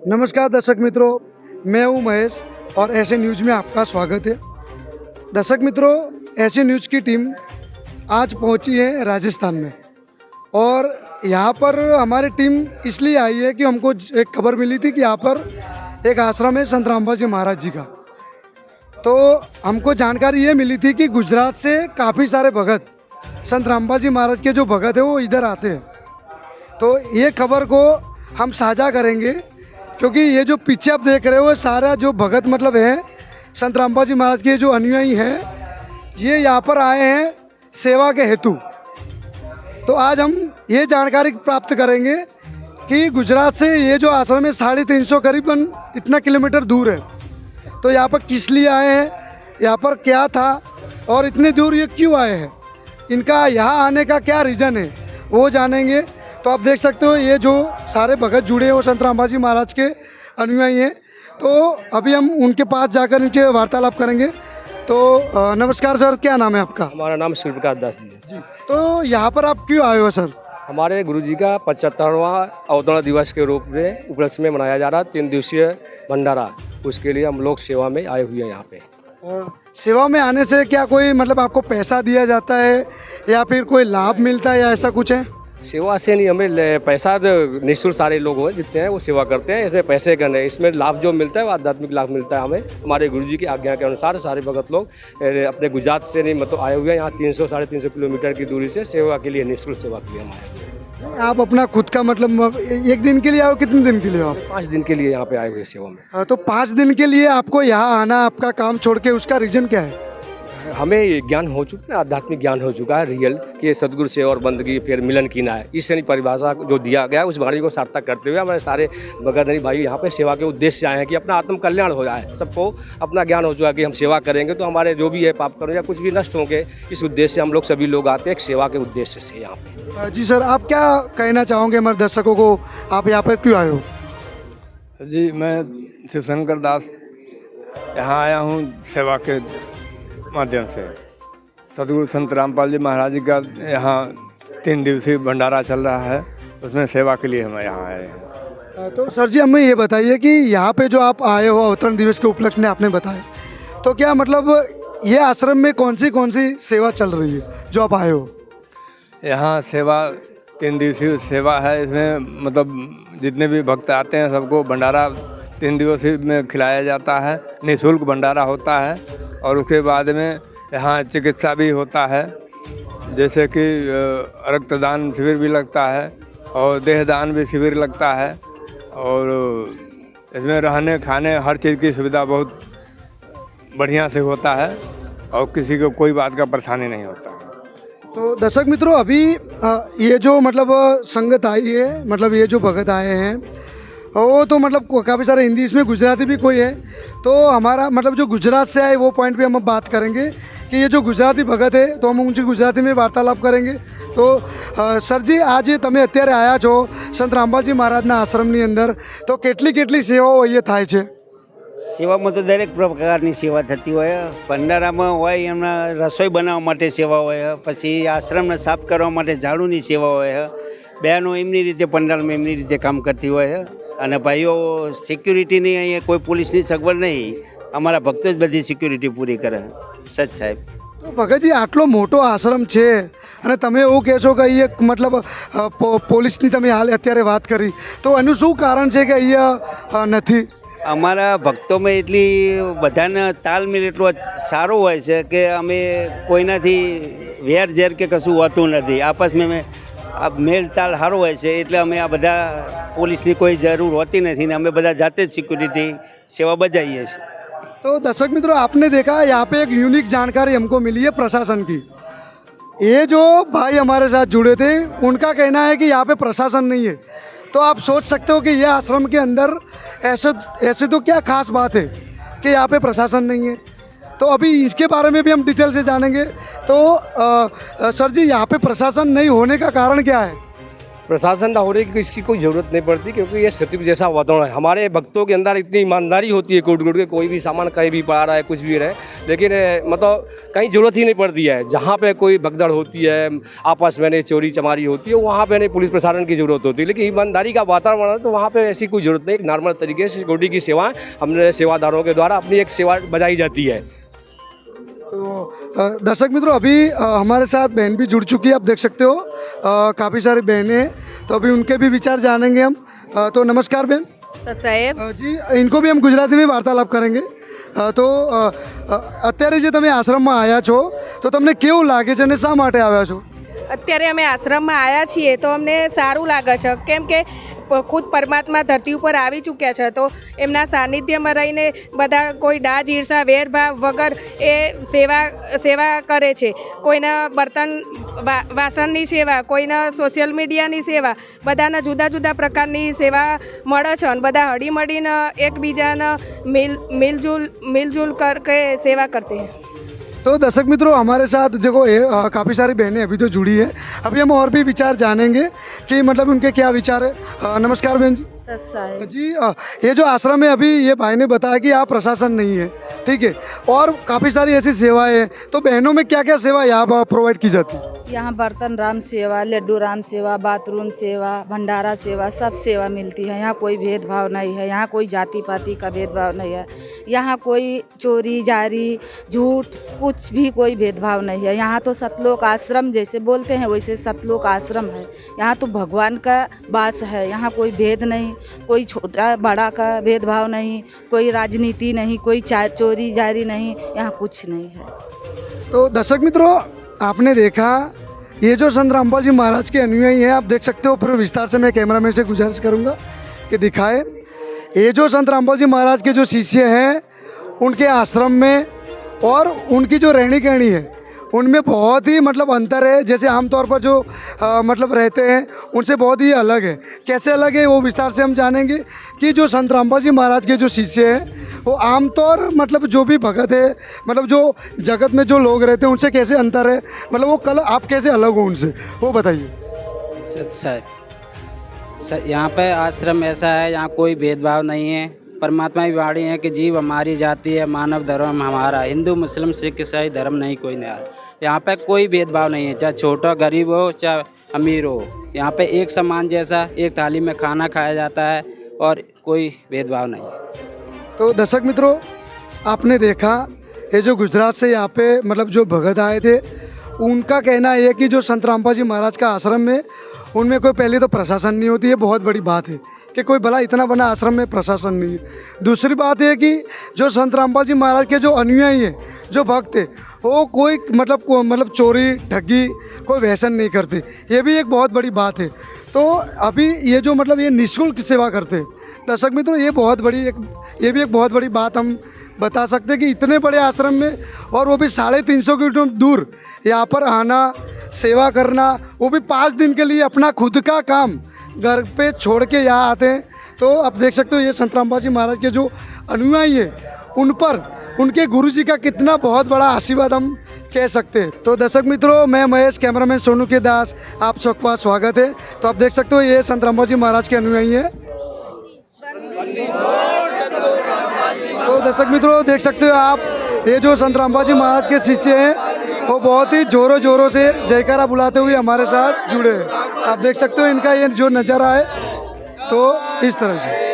नमस्कार दर्शक मित्रों, मैं हूं महेश और ऐसे न्यूज़ में आपका स्वागत है। दर्शक मित्रों, ऐसे न्यूज़ की टीम आज पहुंची है राजस्थान में और यहां पर हमारी टीम इसलिए आई है कि हमको एक खबर मिली थी कि यहाँ पर एक आश्रम है संत रामपाल जी महाराज जी का। तो हमको जानकारी ये मिली थी कि गुजरात से काफ़ी सारे भगत, संत रामपाल जी महाराज के जो भगत है वो इधर आते हैं। तो ये खबर को हम साझा करेंगे क्योंकि ये जो पीछे आप देख रहे हो सारा जो भगत मतलब है संत रामपाल जी महाराज के जो अनुयायी हैं, ये यहाँ पर आए हैं सेवा के हेतु। तो आज हम ये जानकारी प्राप्त करेंगे कि गुजरात से ये जो आश्रम है 350 करीबन इतना किलोमीटर दूर है। तो यहाँ पर किस लिए आए हैं, यहाँ पर क्या था और इतने दूर ये क्यों आए हैं, इनका यहाँ आने का क्या रीज़न है वो जानेंगे। तो आप देख सकते हो ये जो सारे भगत जुड़े हैं वो संत रामपाल जी महाराज के अनुयायी हैं। तो अभी हम उनके पास जाकर नीचे वार्तालाप करेंगे। तो नमस्कार सर, क्या नाम है आपका? हमारा नाम शिव प्रकाश दास जी है। जी, तो यहाँ पर आप क्यों आए हो सर? हमारे गुरुजी का 75वां अवतरण दिवस के रूप में उपलक्ष्य में मनाया जा रहा 3 दिवसीय भंडारा, उसके लिए हम लोग सेवा में आए हुए हैं यहाँ पे। और सेवा में आने से क्या कोई मतलब आपको पैसा दिया जाता है या फिर कोई लाभ मिलता है या ऐसा कुछ है? सेवा से नहीं, हमें पैसा निःशुल्क सारे लोग हैं जितने हैं वो सेवा करते हैं, इसमें पैसे करने, इसमें लाभ जो मिलता है वो आध्यात्मिक लाभ मिलता है हमें। हमारे गुरुजी की आज्ञा के अनुसार सारे भगत लोग अपने गुजरात से नहीं मतलब आए हुए हैं यहाँ 300-350 किलोमीटर की दूरी से सेवा के लिए, निःशुल्क सेवा के लिए हम आए। आप अपना खुद का मतलब एक दिन के लिए आओ, कितने दिन के लिए आप? 5 दिन के लिए यहाँ पे आए हुए सेवा में। तो 5 दिन के लिए आपको यहाँ आना, आपका काम छोड़ के, उसका रीज़न क्या है? हमें ज्ञान हो चुका है, आध्यात्मिक ज्ञान हो चुका है रियल कि सदगुरु से और बंदगी फिर मिलन की ना है। इस शनि परिभाषा जो दिया गया है उस वाणी को सार्थक करते हुए हमारे सारे भगत भाई यहाँ पे सेवा के उद्देश्य से आए हैं कि अपना आत्म कल्याण हो जाए। सबको अपना ज्ञान हो चुका है कि हम सेवा करेंगे तो हमारे जो भी है पाप कर्म या कुछ भी नष्ट होंगे। इस उद्देश्य से हम लोग सभी लोग आते हैं, एक सेवा के उद्देश्य से यहाँ पे। जी सर, आप क्या कहना चाहोगे हमारे दर्शकों को, आप यहाँ पर क्यों आए हो? जी, मैं शिवशंकर दास यहाँ आया हूँ सेवा के माध्यम से। सदगुरु संत रामपाल जी महाराज जी का यहाँ 3 दिवसीय भंडारा चल रहा है, उसमें सेवा के लिए हम यहाँ आए हैं। तो सर जी हमें ये बताइए कि यहाँ पे जो आप आए हो अवतरण दिवस के उपलक्ष्य में आपने बताया, तो क्या मतलब ये आश्रम में कौन सी सेवा चल रही है जो आप आए हो? यहाँ सेवा 3 दिवसीय सेवा है, इसमें मतलब जितने भी भक्त आते हैं सबको भंडारा 3 दिवसीय में खिलाया जाता है। निःशुल्क भंडारा होता है और उसके बाद में यहाँ चिकित्सा भी होता है, जैसे कि रक्तदान शिविर भी लगता है और देहदान भी शिविर लगता है और इसमें रहने खाने हर चीज़ की सुविधा बहुत बढ़िया से होता है और किसी को कोई बात का परेशानी नहीं होता। तो दर्शक मित्रों, अभी ये जो मतलब संगत आई है, मतलब ये जो भगत आए हैं वो तो मतलब काफ़ी सारे हिंदी, इसमें गुजराती भी कोई है। तो हमारा मतलब जो गुजरात से आए वो पॉइंट पे हम बात करेंगे कि ये जो गुजराती भगत है तो हम उनसे गुजराती में वार्तालाप करेंगे। तो सर जी, आज તમે અત્યારે આયા છો સંત રામપાલજી મહારાજના આશ્રમની અંદર, તો કેટલી સેવાઓ અહીંયા થાય છે? સેવામાં તો દરેક પ્રકારની સેવા થતી હોય. ભંડારામાં હોય એમના રસોઈ બનાવવા માટે સેવા હોય, પછી આશ્રમને સાફ કરવા માટે ઝાડુની સેવા હોય, બહેનો એમની રીતે પંડાલમાં એમની રીતે કામ કરતી હોય અને ભાઈઓ સિક્યુરિટીની અહીંયા કોઈ પોલીસની સગવડ નહીં, અમારા ભક્તો જ બધી સિક્યુરિટી પૂરી કરે. સચ સાહેબ. તો ભગતજી, આટલો મોટો આશ્રમ છે અને તમે એવું કહે છો કે અહીંયા મતલબ પોલીસની તમે હાલ અત્યારે વાત કરી, તો એનું શું કારણ છે કે અહીંયા નથી? અમારા ભક્તોમાં એટલી બધાને તાલમેલ એટલો સારો હોય છે કે અમે કોઈનાથી વેર ઝેર કે કશું હોતું નથી. આપસમાં આ મેળ તાલ સારો હોય છે એટલે અમે આ બધા પોલીસની કોઈ જરૂર હોતી નથી ને અમે બધા જાતે જ સિક્યુરિટી सेवा बजाइए। तो दर्शक मित्रों, आपने देखा यहाँ पे एक यूनिक जानकारी हमको मिली है प्रशासन की। ये जो भाई हमारे साथ जुड़े थे उनका कहना है कि यहाँ पे प्रशासन नहीं है। तो आप सोच सकते हो कि ये आश्रम के अंदर ऐसे तो क्या खास बात है कि यहाँ पे प्रशासन नहीं है। तो अभी इसके बारे में भी हम डिटेल से जानेंगे। तो सर जी, यहाँ पे प्रशासन नहीं होने का कारण क्या है? प्रशासन ना होने की इसकी कोई ज़रूरत नहीं पड़ती, क्योंकि ये सतयुग जैसा वातावरण है। हमारे भक्तों के अंदर इतनी ईमानदारी होती है, कूट के कोई भी सामान कहीं भी पड़ा रहा है, कुछ भी रहे, लेकिन मतलब कहीं ज़रूरत ही नहीं पड़ती है। जहाँ पे कोई भगदड़ होती है, आपस में नहीं चोरी चमारी होती है, वहाँ पे नहीं पुलिस प्रशासन की ज़रूरत होती है। लेकिन ईमानदारी का वातावरण है तो वहाँ पर ऐसी कोई ज़रूरत नहीं। एक नॉर्मल तरीके से सिक्योरिटी की सेवाएँ हमने सेवादारों के द्वारा अपनी एक सेवा बजाई जाती है। तो दर्शक मित्रों, अभी हमारे साथ बहन भी जुड़ चुकी है, आप देख सकते हो काफ़ी सारी बहनें हैं, तो अभी उनके भी विचार जानेंगे हम। तो नमस्कार बहन। साहेब जी, इनको भी हम गुजराती में वार्तालाप करेंगे। તો અત્યારે જે તમે આશ્રમમાં આવ્યા છો તો તમને કેવું લાગે છે અને શા માટે આવ્યા છો? અત્યારે અમે આશ્રમમાં આવ્યા છીએ તો અમને સારું લાગે છે, કેમ કે ખુદ પરમાત્મા ધરતી ઉપર આવી ચૂક્યા છે, તો એમના સાનિધ્યમાં રહીને બધા કોઈ દાજ ઈર્ષા વેરભાવ વગર એ સેવા કરે છે. કોઈના બર્તન વાસણની સેવા, કોઈના સોશિયલ મીડિયાની સેવા, બધાના જુદા જુદા પ્રકારની સેવા મળે છે અને બધા હળીમળીને એકબીજાને મિલजुल करके सेवा करते हैं. तो दर्शक मित्रों, हमारे साथ देखो काफ़ी सारी बहनें अभी तो जुड़ी है, अभी हम और भी विचार जानेंगे कि मतलब उनके क्या विचार है। नमस्कार बहन जी। जी, ये जो आश्रम है, अभी ये भाई ने बताया कि यहाँ प्रशासन नहीं है, ठीक है, और काफ़ी सारी ऐसी सेवाएं हैं, तो बहनों में क्या क्या सेवा यहाँ प्रोवाइड की जाती है? यहाँ बर्तन राम सेवा, लड्डू राम सेवा, बाथरूम सेवा, भंडारा सेवा, सब सेवा मिलती है। यहाँ कोई भेदभाव नहीं है, यहाँ कोई जाति पाति का भेदभाव नहीं है, यहाँ कोई चोरी जारी झूठ कुछ भी कोई भेदभाव नहीं है। यहाँ तो सतलोक आश्रम जैसे बोलते हैं वैसे सतलोक आश्रम है। यहाँ तो भगवान का वास है, यहाँ कोई भेद नहीं, कोई छोटा बड़ा का भेदभाव नहीं, कोई राजनीति नहीं, कोई चोरी जारी नहीं, यहाँ कुछ नहीं है। तो दर्शक मित्रों, आपने देखा ये जो संत रामपाल जी महाराज के अनुयायी हैं, आप देख सकते हो। फिर विस्तार से मैं कैमरामैन से गुजारिश करूंगा कि दिखाए। ये जो संत रामपाल जी महाराज के जो शिष्य हैं, उनके आश्रम में और उनकी जो रहनी कहनी है उनमें बहुत ही मतलब अंतर है। जैसे आमतौर पर जो मतलब रहते हैं उनसे बहुत ही अलग है। कैसे अलग है वो विस्तार से हम जानेंगे कि जो संत रामपाल जी महाराज के जो शिष्य हैं वो आमतौर मतलब जो भी भगत है, मतलब जो जगत में जो लोग रहते हैं उनसे कैसे अंतर है, मतलब वो कल आप कैसे अलग हो उनसे, वो बताइए। सर, यहाँ पे आश्रम ऐसा है, यहाँ कोई भेदभाव नहीं है। परमात्मा की वाणी है कि जीव हमारी जाति है, मानव धर्म हमारा, हिंदू मुस्लिम सिख ईसाई धर्म नहीं कोई नहीं। यहाँ पे कोई भेदभाव नहीं है, चाहे छोटा गरीब हो चाहे अमीर हो, यहाँ पे एक समान जैसा एक थाली में खाना खाया जाता है और कोई भेदभाव नहीं है। तो दर्शक मित्रों, आपने देखा ये जो गुजरात से यहाँ पे मतलब जो भगत आए थे, उनका कहना है कि जो संत रामपाल जी महाराज का आश्रम में उनमें कोई पहले तो प्रशासन नहीं होती है, बहुत बड़ी बात है कि कोई भला इतना बड़ा आश्रम में प्रशासन नहीं है। दूसरी बात है कि जो संत रामपाल जी महाराज के जो अनुयायी हैं, जो भक्त हैं, वो कोई मतलब चोरी ठगी कोई व्यसन नहीं करते, ये भी एक बहुत बड़ी बात है। तो अभी ये जो मतलब ये निःशुल्क सेवा करते हैं, दर्शक मित्रों, ये भी एक बहुत बड़ी बात हम बता सकते हैं कि इतने बड़े आश्रम में और वो भी 350 किलोमीटर दूर यहाँ पर आना, सेवा करना, वो भी 5 दिन के लिए अपना खुद का काम घर पे छोड़ के यहाँ आते हैं। तो आप देख सकते हो ये संत रामपाल जी महाराज के जो अनुयायी हैं उन पर उनके गुरुजी का कितना बहुत बड़ा आशीर्वाद हम कह सकते हैं। तो दर्शक मित्रों, मैं महेश, कैमरामैन सोनू के दास, आप सबका स्वागत है। तो आप देख सकते हो ये संत रामपाल जी महाराज के अनुयायी हैं। तो दर्शक मित्रों, देख सकते हो आप, ये जो संत रामपाल जी महाराज के शिष्य हैं वो बहुत ही जोरों से जयकारा बुलाते हुए हमारे साथ जुड़े हैं। आप देख सकते हो इनका ये जो नज़ारा है, तो इस तरह से।